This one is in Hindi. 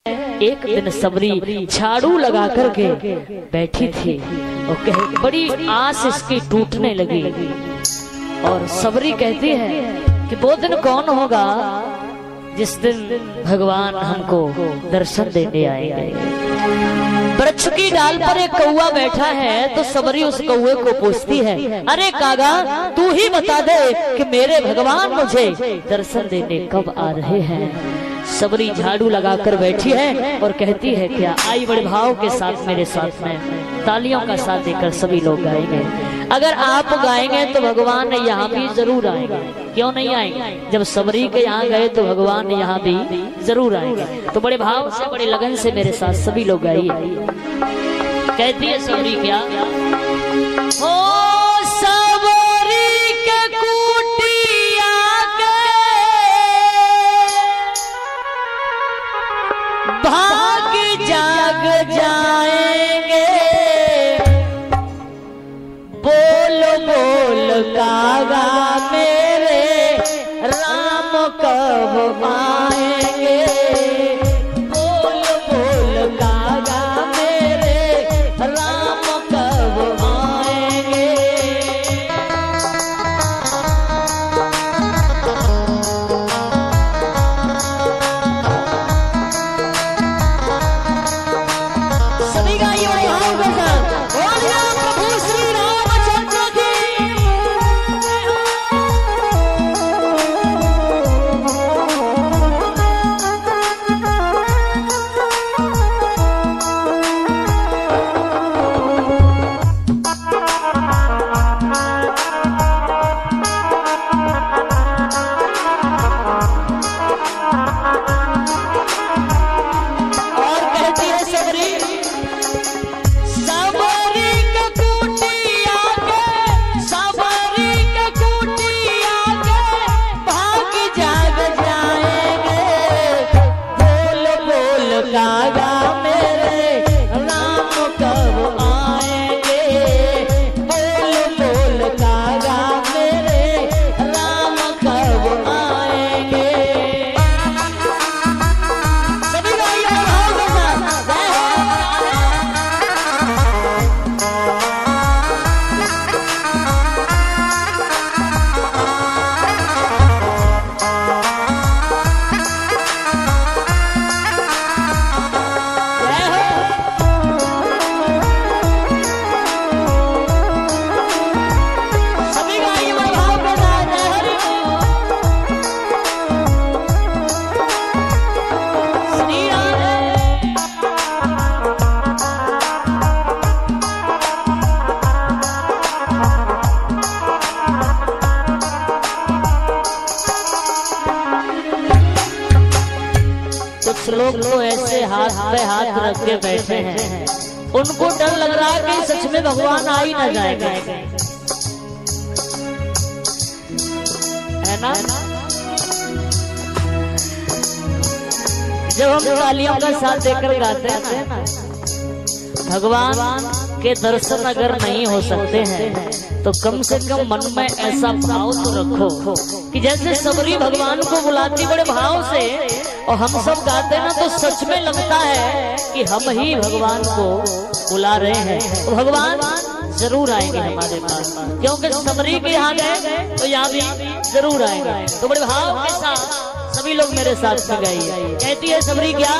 एक दिन सबरी झाड़ू लगा करके बैठी थी और बड़ी आस इसकी टूटने लगी। और सबरी कहती है कि वो दिन कौन होगा जिस दिन भगवान हमको दर्शन देने आएंगे। वृक्ष की डाल पर एक कौवा बैठा है तो सबरी उस कौवे को पूछती है, अरे कागा तू ही बता दे कि मेरे भगवान मुझे दर्शन देने कब आ रहे हैं। सबरी झाड़ू लगाकर बैठी है और कहती है, क्या आई बड़े भाव के साथ मेरे साथ में तालियों का साथ देकर सभी लोग गाएंगे। अगर आप गाएंगे तो भगवान यहाँ भी जरूर आएंगे, क्यों नहीं आएंगे? जब सबरी के यहाँ गए तो भगवान यहाँ भी जरूर आएंगे। तो बड़े भाव से बड़े लगन से मेरे साथ सभी लोग गाइए। कहती है सबरी, क्या हो सबरी के कुटिया भाग जाग जाएंगे, बोल बोल कागा मेरे राम कब आएंगे, बोल बोल कागा मेरे राम कब आएंगे। सभी गाइए भाव के साथ, बोलिए प्रभु श्री रामचंद्र की। और कहती है सबरी, सबरी के कुटिया के, सबरी के कुटिया के भाग जाग जाएंगे, बोल बोल कागा मेरे राम कब आएंगे, बोल बोल कागा मेरे राम कब आएंगे। सभी गाइए भाव के साथ, जय सभी गाइए भाव के साथ, जय हरि श्री राम। कुछ लोग तो ऐसे हाथ पे हाथ रख के बैठे हैं, उनको डर लग रहा है कि सच में भगवान आ ही ना जाएगा, है ना? जब हम तालियों का साथ देकर गाते हैं ना, भगवान के दर्शन अगर नहीं हो सकते हैं तो कम से कम मन में ऐसा भाव तो रखो कि जैसे सबरी भगवान को बुलाती बड़े भाव से और हम सब गाते ना तो सच में लगता है कि हम ही भगवान को बुला रहे हैं। तो भगवान जरूर आएंगे हमारे पास, क्योंकि सबरी के यहाँ गए तो यहाँ भी जरूर आएंगे। तो बड़े भाव के साथ सभी लोग मेरे साथ में गाइए। कहती है सबरी, क्या